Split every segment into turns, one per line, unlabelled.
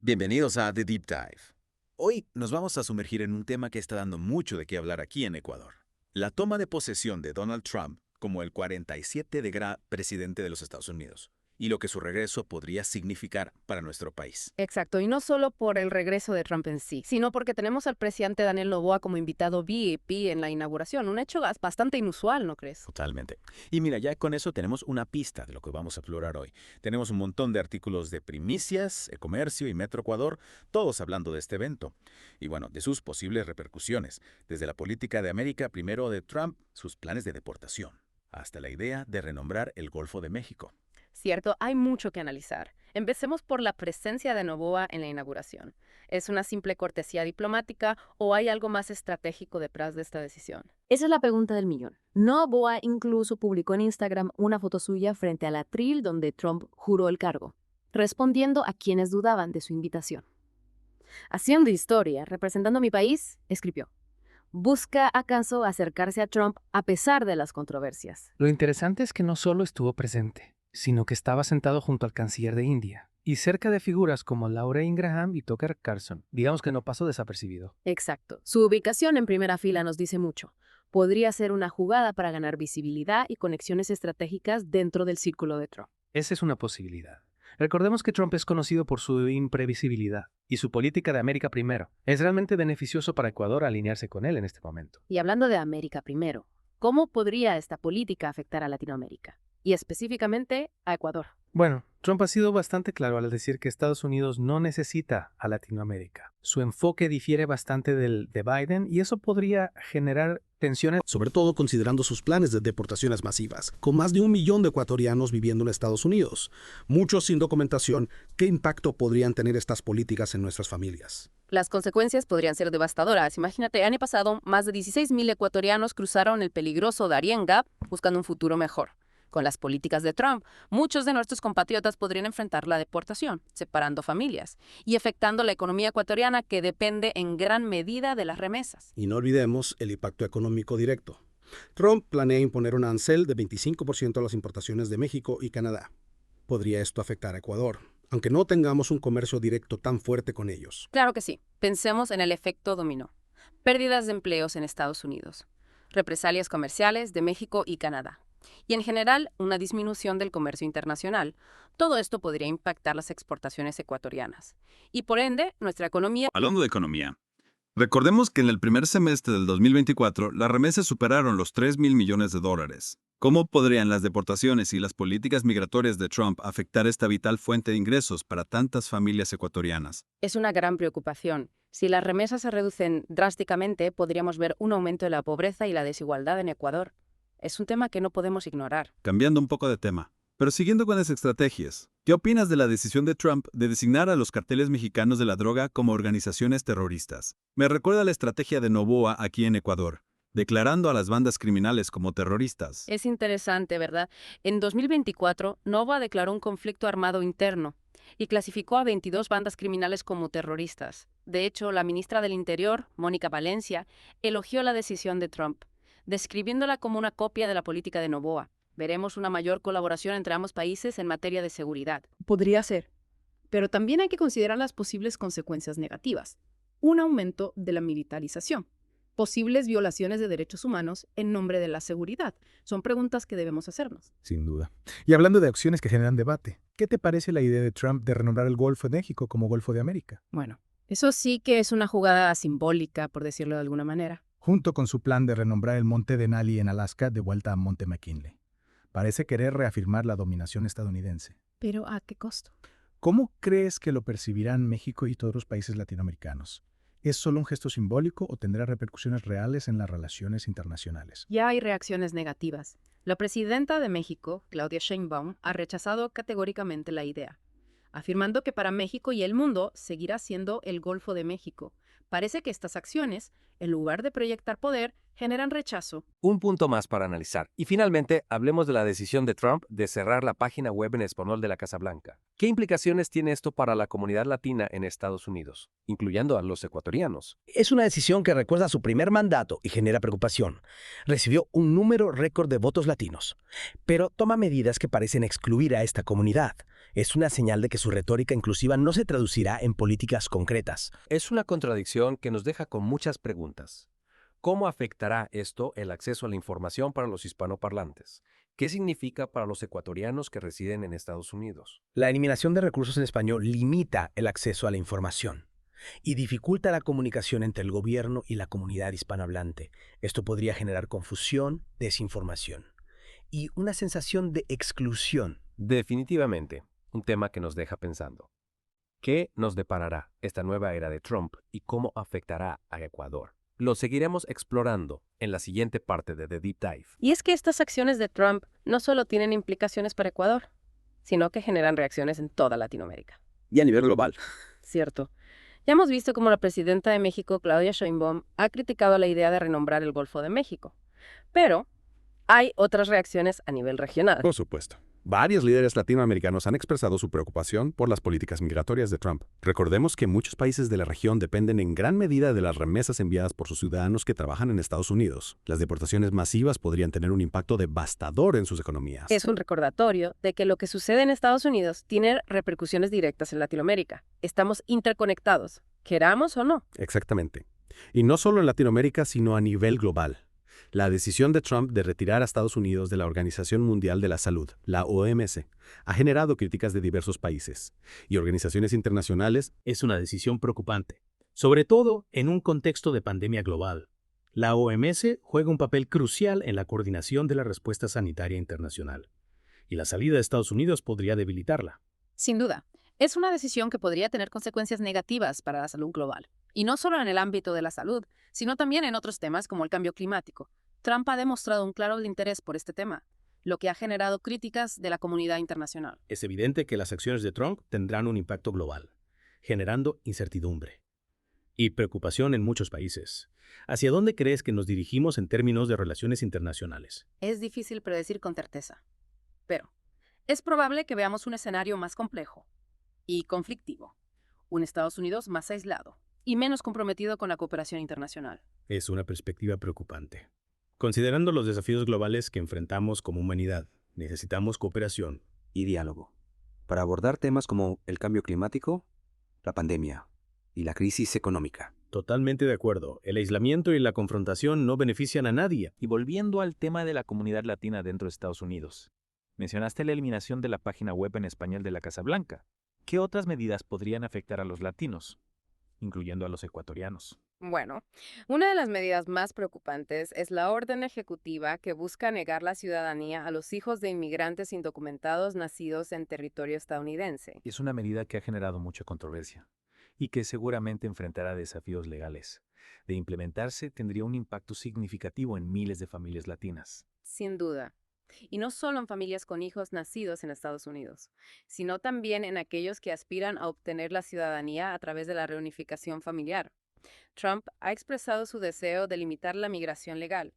Bienvenidos a The Deep Dive. Hoy nos vamos a sumergir en un tema que está dando mucho de qué hablar aquí en Ecuador. La toma de posesión de Donald Trump como el 47 de presidente de los Estados Unidos y lo que su regreso podría significar para nuestro país.
Exacto, y no solo por el regreso de Trump en sí, sino porque tenemos al presidente Daniel Noboa como invitado VIP en la inauguración, un hecho bastante inusual, ¿no crees?
Totalmente. Y mira, ya con eso tenemos una pista de lo que vamos a explorar hoy. Tenemos un montón de artículos de Primicias, E-Comercio y Metro Ecuador, todos hablando de este evento. Y bueno, de sus posibles repercusiones, desde la política de América primero de Trump, sus planes de deportación, hasta la idea de renombrar el Golfo de México.
Cierto, hay mucho que analizar. Empecemos por la presencia de Noboa en la inauguración. ¿Es una simple cortesía diplomática o hay algo más estratégico detrás de esta decisión?
Esa es la pregunta del millón. Noboa incluso publicó en Instagram una foto suya frente al atril donde Trump juró el cargo, respondiendo a quienes dudaban de su invitación. Haciendo historia, representando a mi país, escribió: ¿busca acaso acercarse a Trump a pesar de las controversias?
Lo interesante es que no solo estuvo presente, sino que estaba sentado junto al canciller de India y cerca de figuras como Laura Ingraham y Tucker Carlson. Digamos que no pasó desapercibido.
Exacto. Su ubicación en primera fila nos dice mucho. Podría ser una jugada para ganar visibilidad y conexiones estratégicas dentro del círculo de Trump.
Esa es una posibilidad. Recordemos que Trump es conocido por su imprevisibilidad y su política de América primero. Es realmente beneficioso para Ecuador alinearse con él en este momento.
Y hablando de América primero, ¿cómo podría esta política afectar a Latinoamérica? Y específicamente a Ecuador.
Bueno, Trump ha sido bastante claro al decir que Estados Unidos no necesita a Latinoamérica. Su enfoque difiere bastante del de Biden y eso podría generar tensiones.
Sobre todo considerando sus planes de deportaciones masivas, con más de 1 millón de ecuatorianos viviendo en Estados Unidos, muchos sin documentación. ¿Qué impacto podrían tener estas políticas en nuestras familias?
Las consecuencias podrían ser devastadoras. Imagínate, el año pasado, más de 16,000 ecuatorianos cruzaron el peligroso Darien Gap buscando un futuro mejor. Con las políticas de Trump, muchos de nuestros compatriotas podrían enfrentar la deportación, separando familias y afectando la economía ecuatoriana que depende en gran medida de las remesas.
Y no olvidemos el impacto económico directo. Trump planea imponer un arancel de 25% a las importaciones de México y Canadá. ¿Podría esto afectar a Ecuador, aunque no tengamos un comercio directo tan fuerte con ellos?
Claro que sí. Pensemos en el efecto dominó. Pérdidas de empleos en Estados Unidos, represalias comerciales de México y Canadá. Y en general, una disminución del comercio internacional. Todo esto podría impactar las exportaciones ecuatorianas y, por ende, nuestra economía.
Hablando de economía, recordemos que en el primer semestre del 2024 las remesas superaron los 3,000 millones de dólares. ¿Cómo podrían las deportaciones y las políticas migratorias de Trump afectar esta vital fuente de ingresos para tantas familias ecuatorianas?
Es una gran preocupación. Si las remesas se reducen drásticamente, podríamos ver un aumento de la pobreza y la desigualdad en Ecuador. Es un tema que no podemos ignorar.
Cambiando un poco de tema, pero siguiendo con las estrategias, ¿qué opinas de la decisión de Trump de designar a los carteles mexicanos de la droga como organizaciones terroristas? Me recuerda la estrategia de Noboa aquí en Ecuador, declarando a las bandas criminales como terroristas.
Es interesante, ¿verdad? En 2024, Noboa declaró un conflicto armado interno y clasificó a 22 bandas criminales como terroristas. De hecho, la ministra del Interior, Mónica Valencia, elogió la decisión de Trump, describiéndola como una copia de la política de Noboa. Veremos una mayor colaboración entre ambos países en materia de seguridad.
Podría ser, pero también hay que considerar las posibles consecuencias negativas. Un aumento de la militarización, posibles violaciones de derechos humanos en nombre de la seguridad. Son preguntas que debemos hacernos.
Sin duda. Y hablando de acciones que generan debate, ¿qué te parece la idea de Trump de renombrar el Golfo de México como Golfo de América?
Bueno, eso sí que es una jugada simbólica, por decirlo de alguna manera.
Junto con su plan de renombrar el Monte Denali en Alaska de vuelta a Monte McKinley. Parece querer reafirmar la dominación estadounidense.
¿Pero a qué costo?
¿Cómo crees que lo percibirán México y todos los países latinoamericanos? ¿Es solo un gesto simbólico o tendrá repercusiones reales en las relaciones internacionales?
Ya hay reacciones negativas. La presidenta de México, Claudia Sheinbaum, ha rechazado categóricamente la idea, afirmando que para México y el mundo seguirá siendo el Golfo de México. Parece que estas acciones, en lugar de proyectar poder, generan rechazo.
Un punto más para analizar. Y finalmente, hablemos de la decisión de Trump de cerrar la página web en español de la Casa Blanca. ¿Qué implicaciones tiene esto para la comunidad latina en Estados Unidos, incluyendo a los ecuatorianos?
Es una decisión que recuerda su primer mandato y genera preocupación. Recibió un número récord de votos latinos, pero toma medidas que parecen excluir a esta comunidad. Es una señal de que su retórica inclusiva no se traducirá en políticas concretas.
Es una contradicción que nos deja con muchas preguntas. ¿Cómo afectará esto el acceso a la información para los hispanoparlantes? ¿Qué significa para los ecuatorianos que residen en Estados Unidos?
La eliminación de recursos en español limita el acceso a la información y dificulta la comunicación entre el gobierno y la comunidad hispanohablante. Esto podría generar confusión, desinformación y una sensación de exclusión.
Definitivamente, un tema que nos deja pensando. ¿Qué nos deparará esta nueva era de Trump y cómo afectará a Ecuador? Lo seguiremos explorando en la siguiente parte de The Deep Dive.
Y es que estas acciones de Trump no solo tienen implicaciones para Ecuador, sino que generan reacciones en toda Latinoamérica.
Y a nivel global.
Cierto. Ya hemos visto cómo la presidenta de México, Claudia Sheinbaum, ha criticado la idea de renombrar el Golfo de México. Pero hay otras reacciones a nivel regional.
Por supuesto. Varios líderes latinoamericanos han expresado su preocupación por las políticas migratorias de Trump. Recordemos que muchos países de la región dependen en gran medida de las remesas enviadas por sus ciudadanos que trabajan en Estados Unidos. Las deportaciones masivas podrían tener un impacto devastador en sus economías.
Es un recordatorio de que lo que sucede en Estados Unidos tiene repercusiones directas en Latinoamérica. Estamos interconectados, queramos o no.
Exactamente. Y no solo en Latinoamérica, sino a nivel global. La decisión de Trump de retirar a Estados Unidos de la Organización Mundial de la Salud, la OMS, ha generado críticas de diversos países y organizaciones internacionales.
Es una decisión preocupante, sobre todo en un contexto de pandemia global. La OMS juega un papel crucial en la coordinación de la respuesta sanitaria internacional, y la salida de Estados Unidos podría debilitarla.
Sin duda, es una decisión que podría tener consecuencias negativas para la salud global. Y no solo en el ámbito de la salud, sino también en otros temas como el cambio climático. Trump ha demostrado un claro interés por este tema, lo que ha generado críticas de la comunidad internacional.
Es evidente que las acciones de Trump tendrán un impacto global, generando incertidumbre y preocupación en muchos países. ¿Hacia dónde crees que nos dirigimos en términos de relaciones internacionales?
Es difícil predecir con certeza, pero es probable que veamos un escenario más complejo y conflictivo, un Estados Unidos más aislado y menos comprometido con la cooperación internacional.
Es una perspectiva preocupante. Considerando los desafíos globales que enfrentamos como humanidad, necesitamos cooperación
y diálogo para abordar temas como el cambio climático, la pandemia y la crisis económica.
Totalmente de acuerdo. El aislamiento y la confrontación no benefician a nadie.
Y volviendo al tema de la comunidad latina dentro de Estados Unidos, mencionaste la eliminación de la página web en español de la Casa Blanca. ¿Qué otras medidas podrían afectar a los latinos, incluyendo a los ecuatorianos?
Bueno, una de las medidas más preocupantes es la orden ejecutiva que busca negar la ciudadanía a los hijos de inmigrantes indocumentados nacidos en territorio estadounidense.
Es una medida que ha generado mucha controversia y que seguramente enfrentará desafíos legales. De implementarse, tendría un impacto significativo en miles de familias latinas.
Sin duda. Y no solo en familias con hijos nacidos en Estados Unidos, sino también en aquellos que aspiran a obtener la ciudadanía a través de la reunificación familiar. Trump ha expresado su deseo de limitar la migración legal,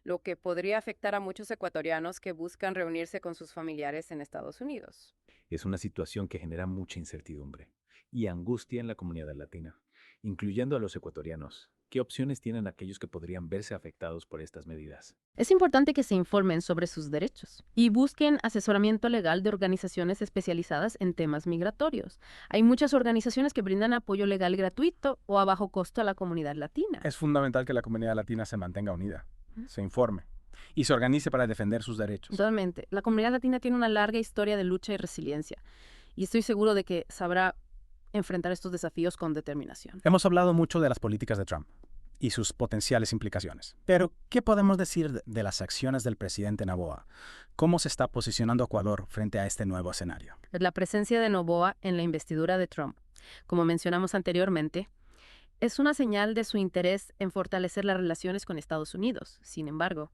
lo que podría afectar a muchos ecuatorianos que buscan reunirse con sus familiares en Estados Unidos.
Es una situación que genera mucha incertidumbre y angustia en la comunidad latina, incluyendo a los ecuatorianos. ¿Qué opciones tienen aquellos que podrían verse afectados por estas medidas?
Es importante que se informen sobre sus derechos y busquen asesoramiento legal de organizaciones especializadas en temas migratorios. Hay muchas organizaciones que brindan apoyo legal gratuito o a bajo costo a la comunidad latina.
Es fundamental que la comunidad latina se mantenga unida, se informe y se organice para defender sus derechos.
Totalmente. La comunidad latina tiene una larga historia de lucha y resiliencia y estoy seguro de que sabrá enfrentar estos desafíos con determinación.
Hemos hablado mucho de las políticas de Trump y sus potenciales implicaciones. Pero, ¿qué podemos decir de las acciones del presidente Noboa? ¿Cómo se está posicionando Ecuador frente a este nuevo escenario?
La presencia de Noboa en la investidura de Trump, como mencionamos anteriormente, es una señal de su interés en fortalecer las relaciones con Estados Unidos. Sin embargo,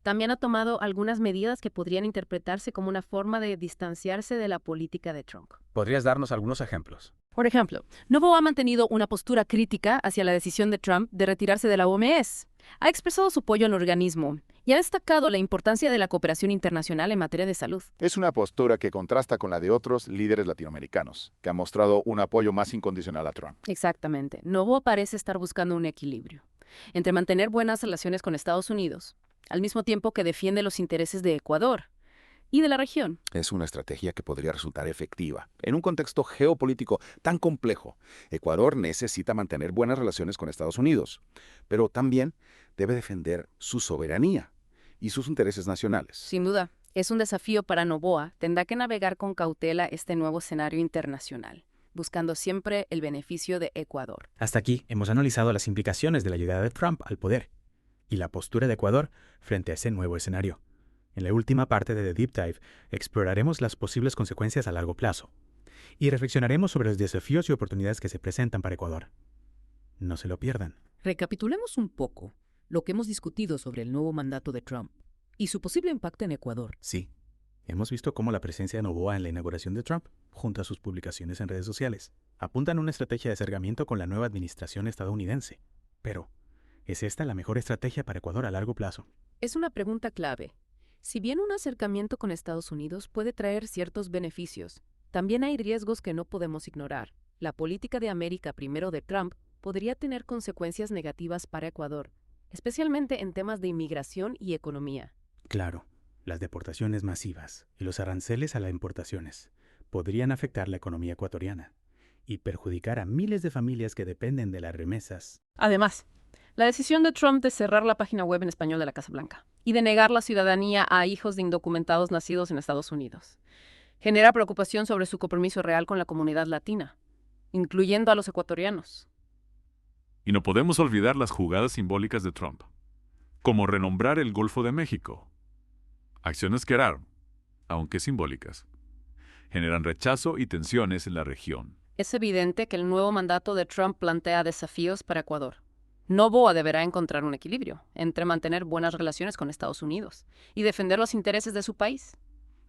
también ha tomado algunas medidas que podrían interpretarse como una forma de distanciarse de la política de Trump.
¿Podrías darnos algunos ejemplos?
Por ejemplo, Noboa ha mantenido una postura crítica hacia la decisión de Trump de retirarse de la OMS. Ha expresado su apoyo al organismo y ha destacado la importancia de la cooperación internacional en materia de salud.
Es una postura que contrasta con la de otros líderes latinoamericanos, que han mostrado un apoyo más incondicional a Trump.
Exactamente. Noboa parece estar buscando un equilibrio entre mantener buenas relaciones con Estados Unidos, al mismo tiempo que defiende los intereses de Ecuador.
y de la región.
Es una estrategia que podría resultar efectiva. En un contexto geopolítico tan complejo, Ecuador necesita mantener buenas relaciones con Estados Unidos, pero también debe defender su soberanía y sus intereses nacionales.
Sin duda, es un desafío para Noboa. Tendrá que navegar con cautela este nuevo escenario internacional, buscando siempre el beneficio de Ecuador.
Hasta aquí hemos analizado las implicaciones de la llegada de Trump al poder y la postura de Ecuador frente a ese nuevo escenario. En la última parte de The Deep Dive exploraremos las posibles consecuencias a largo plazo y reflexionaremos sobre los desafíos y oportunidades que se presentan para Ecuador. No se lo pierdan.
Recapitulemos un poco lo que hemos discutido sobre el nuevo mandato de Trump y su posible impacto en Ecuador.
Sí, hemos visto cómo la presencia de Noboa en la inauguración de Trump, junto a sus publicaciones en redes sociales, apuntan a una estrategia de acercamiento con la nueva administración estadounidense. Pero, ¿es esta la mejor estrategia para Ecuador a largo plazo?
Es una pregunta clave. Si bien un acercamiento con Estados Unidos puede traer ciertos beneficios, también hay riesgos que no podemos ignorar. La política de América primero de Trump podría tener consecuencias negativas para Ecuador, especialmente en temas de inmigración y economía.
Claro, las deportaciones masivas y los aranceles a las importaciones podrían afectar la economía ecuatoriana y perjudicar a miles de familias que dependen de las remesas.
Además, la decisión de Trump de cerrar la página web en español de la Casa Blanca y de negar la ciudadanía a hijos de indocumentados nacidos en Estados Unidos genera preocupación sobre su compromiso real con la comunidad latina, incluyendo a los ecuatorianos.
Y no podemos olvidar las jugadas simbólicas de Trump, como renombrar el Golfo de México. Acciones que, aunque simbólicas, generan rechazo y tensiones en la región.
Es evidente que el nuevo mandato de Trump plantea desafíos para Ecuador. Noboa deberá encontrar un equilibrio entre mantener buenas relaciones con Estados Unidos y defender los intereses de su país.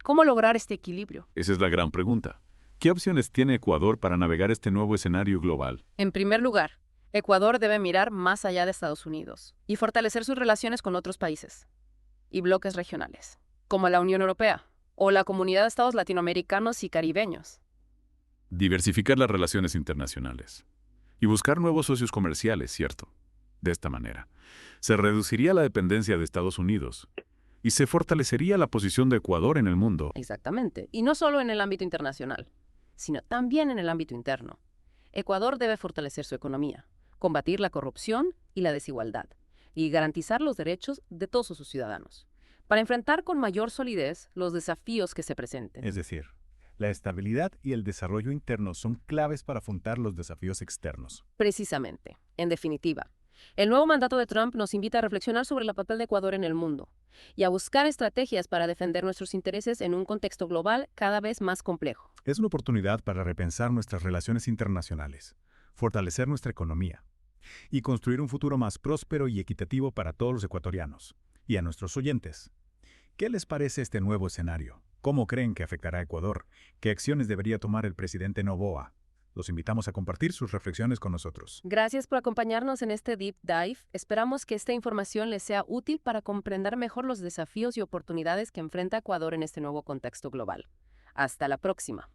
¿Cómo lograr este equilibrio?
Esa es la gran pregunta. ¿Qué opciones tiene Ecuador para navegar este nuevo escenario global?
En primer lugar, Ecuador debe mirar más allá de Estados Unidos y fortalecer sus relaciones con otros países y bloques regionales, como la Unión Europea o la Comunidad de Estados Latinoamericanos y Caribeños.
Diversificar las relaciones internacionales y buscar nuevos socios comerciales, ¿cierto? De esta manera, se reduciría la dependencia de Estados Unidos y se fortalecería la posición de Ecuador en el mundo.
Exactamente. Y no solo en el ámbito internacional, sino también en el ámbito interno. Ecuador debe fortalecer su economía, combatir la corrupción y la desigualdad, y garantizar los derechos de todos sus ciudadanos, para enfrentar con mayor solidez los desafíos que se presenten.
Es decir, la estabilidad y el desarrollo interno son claves para afrontar los desafíos externos.
Precisamente. En definitiva, el nuevo mandato de Trump nos invita a reflexionar sobre el papel de Ecuador en el mundo y a buscar estrategias para defender nuestros intereses en un contexto global cada vez más complejo.
Es una oportunidad para repensar nuestras relaciones internacionales, fortalecer nuestra economía y construir un futuro más próspero y equitativo para todos los ecuatorianos. Y a nuestros oyentes, ¿qué les parece este nuevo escenario? ¿Cómo creen que afectará a Ecuador? ¿Qué acciones debería tomar el presidente Noboa? Los invitamos a compartir sus reflexiones con nosotros.
Gracias por acompañarnos en este Deep Dive. Esperamos que esta información les sea útil para comprender mejor los desafíos y oportunidades que enfrenta Ecuador en este nuevo contexto global. Hasta la próxima.